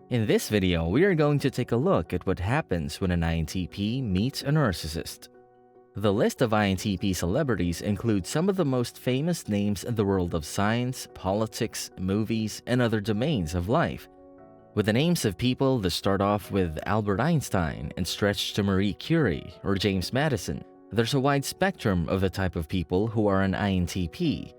In this video, we are going to take a look at what happens when an INTP meets a narcissist. The list of INTP celebrities includes some of the most famous names in the world of science, politics, movies, and other domains of life. With the names of people that start off with Albert Einstein and stretch to Marie Curie or James Maddison, there's a wide spectrum of the type of people who are an INTP.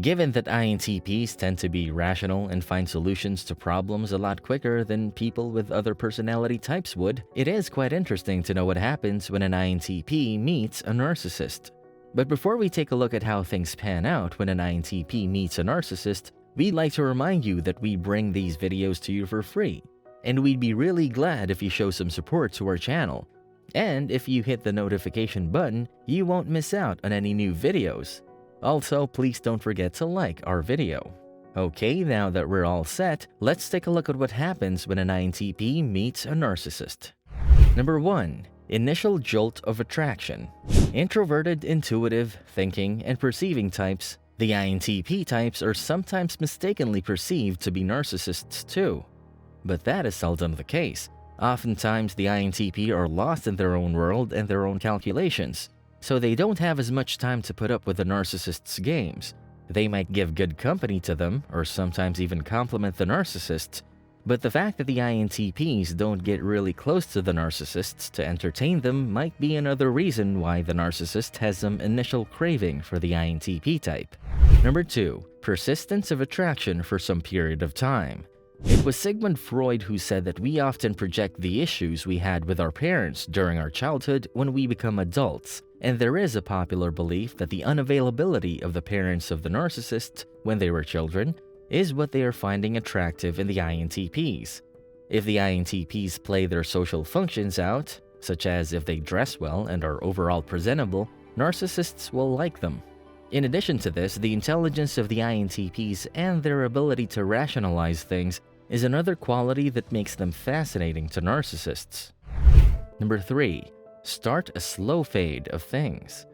Given that INTPs tend to be rational and find solutions to problems a lot quicker than people with other personality types would, it is quite interesting to know what happens when an INTP meets a narcissist. But before we take a look at how things pan out when an INTP meets a narcissist, we'd like to remind you that we bring these videos to you for free, and we'd be really glad if you show some support to our channel. And if you hit the notification button, you won't miss out on any new videos. Also, please don't forget to like our video. Okay, now that we're all set, let's take a look at what happens when an INTP meets a narcissist. Number 1. Initial jolt of attraction. Introverted, intuitive, thinking, and perceiving types, the INTP types are sometimes mistakenly perceived to be narcissists too. But that is seldom the case. Oftentimes, the INTP are lost in their own world and their own calculations, so they don't have as much time to put up with the narcissist's games. They might give good company to them, or sometimes even compliment the narcissists, but the fact that the INTPs don't get really close to the narcissists to entertain them might be another reason why the narcissist has some initial craving for the INTP type. Number 2. Persistence of attraction for some period of time. It was Sigmund Freud who said that we often project the issues we had with our parents during our childhood when we become adults, and there is a popular belief that the unavailability of the parents of the narcissist when they were children is what they are finding attractive in the INTPs. If the INTPs play their social functions out, such as if they dress well and are overall presentable, narcissists will like them. In addition to this, the intelligence of the INTPs and their ability to rationalize things is another quality that makes them fascinating to narcissists. Number 3. Start a slow fade of things.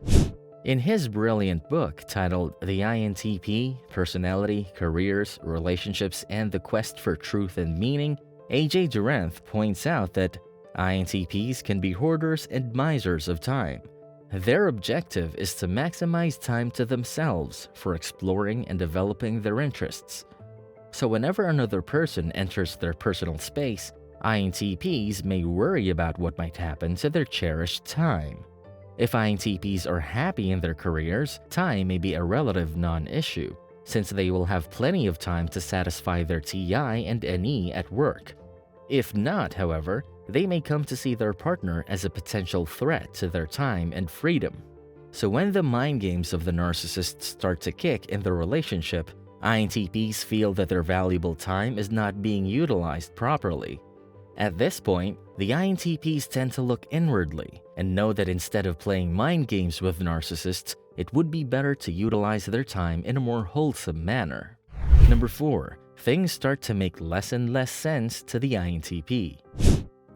In his brilliant book titled The INTP, Personality, Careers, Relationships, and the Quest for Truth and Meaning, A.J. Duranth points out that INTPs can be hoarders and misers of time. Their objective is to maximize time to themselves for exploring and developing their interests. So whenever another person enters their personal space, INTPs may worry about what might happen to their cherished time. If INTPs are happy in their careers, time may be a relative non-issue, since they will have plenty of time to satisfy their TI and NE at work. If not, however, they may come to see their partner as a potential threat to their time and freedom. So when the mind games of the narcissist start to kick in the relationship, INTPs feel that their valuable time is not being utilized properly. At this point, the INTPs tend to look inwardly and know that instead of playing mind games with narcissists, it would be better to utilize their time in a more wholesome manner. Number 4. Things start to make less and less sense to the INTP.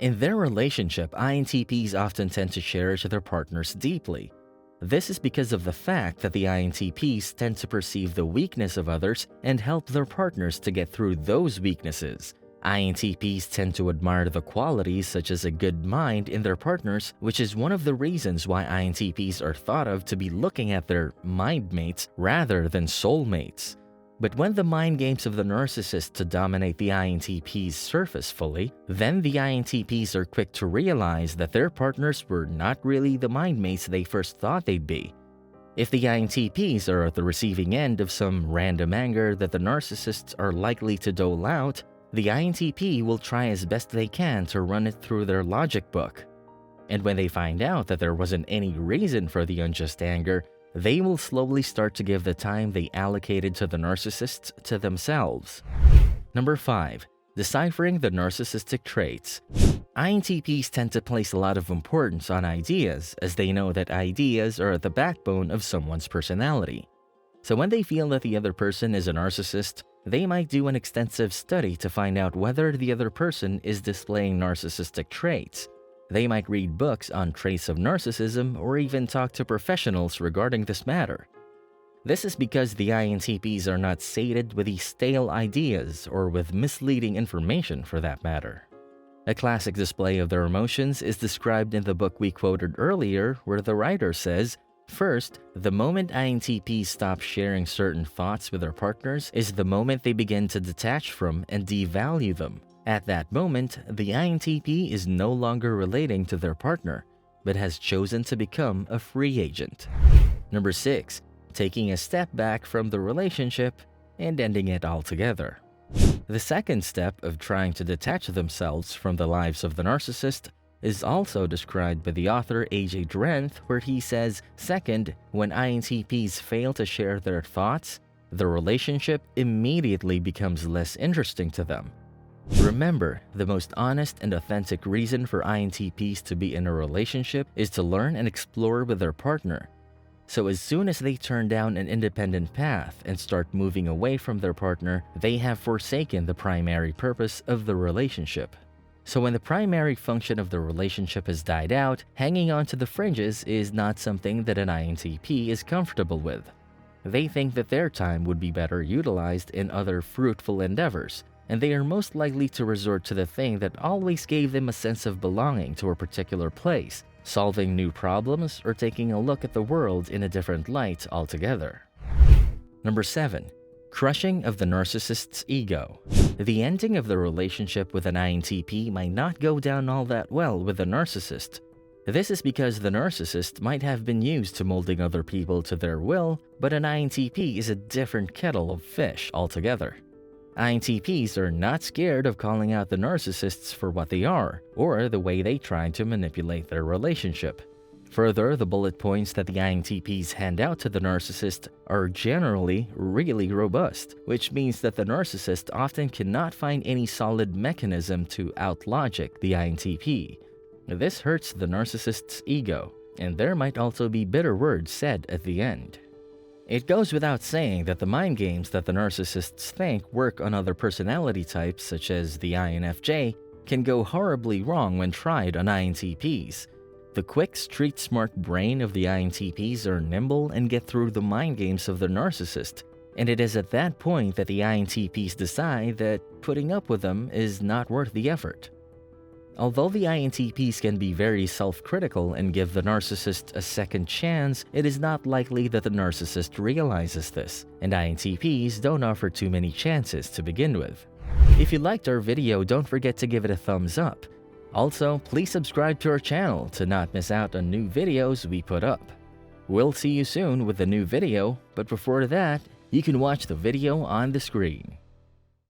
In their relationship, INTPs often tend to cherish their partners deeply. This is because of the fact that the INTPs tend to perceive the weakness of others and help their partners to get through those weaknesses. INTPs tend to admire the qualities such as a good mind in their partners, which is one of the reasons why INTPs are thought of to be looking at their mind mates rather than soulmates. But when the mind games of the narcissist to dominate the INTPs surface fully, then the INTPs are quick to realize that their partners were not really the mind mates they first thought they'd be. If the INTPs are at the receiving end of some random anger that the narcissists are likely to dole out, the INTP will try as best they can to run it through their logic book. And when they find out that there wasn't any reason for the unjust anger, they will slowly start to give the time they allocated to the narcissists to themselves. Number 5. Deciphering the narcissistic traits. INTPs tend to place a lot of importance on ideas, as they know that ideas are the backbone of someone's personality. So when they feel that the other person is a narcissist, they might do an extensive study to find out whether the other person is displaying narcissistic traits. They might read books on traits of narcissism or even talk to professionals regarding this matter. This is because the INTPs are not sated with these stale ideas or with misleading information for that matter. A classic display of their emotions is described in the book we quoted earlier, where the writer says, "First, the moment INTPs stop sharing certain thoughts with their partners is the moment they begin to detach from and devalue them. At that moment, the INTP is no longer relating to their partner, but has chosen to become a free agent." Number 6. Taking a step back from the relationship and ending it altogether. The second step of trying to detach themselves from the lives of the narcissist is also described by the author A.J. Drenth, where he says, second, when INTPs fail to share their thoughts, the relationship immediately becomes less interesting to them. Remember, the most honest and authentic reason for INTPs to be in a relationship is to learn and explore with their partner. So as soon as they turn down an independent path and start moving away from their partner, they have forsaken the primary purpose of the relationship. So when the primary function of the relationship has died out, hanging on to the fringes is not something that an INTP is comfortable with. They think that their time would be better utilized in other fruitful endeavors, and they are most likely to resort to the thing that always gave them a sense of belonging to a particular place, solving new problems, or taking a look at the world in a different light altogether. Number 7. Crushing of the narcissist's ego. The ending of the relationship with an INTP might not go down all that well with the narcissist. This is because the narcissist might have been used to molding other people to their will, but an INTP is a different kettle of fish altogether. INTPs are not scared of calling out the narcissists for what they are, or the way they try to manipulate their relationship. Further, the bullet points that the INTPs hand out to the narcissist are generally really robust, which means that the narcissist often cannot find any solid mechanism to out-logic the INTP. This hurts the narcissist's ego, and there might also be bitter words said at the end. It goes without saying that the mind games that the narcissists think work on other personality types, such as the INFJ, can go horribly wrong when tried on INTPs. The quick, street-smart brain of the INTPs are nimble and get through the mind games of the narcissist, and it is at that point that the INTPs decide that putting up with them is not worth the effort. Although the INTPs can be very self-critical and give the narcissist a second chance, it is not likely that the narcissist realizes this, and INTPs don't offer too many chances to begin with. If you liked our video, don't forget to give it a thumbs up. Also, please subscribe to our channel to not miss out on new videos we put up. We'll see you soon with a new video, but before that, you can watch the video on the screen.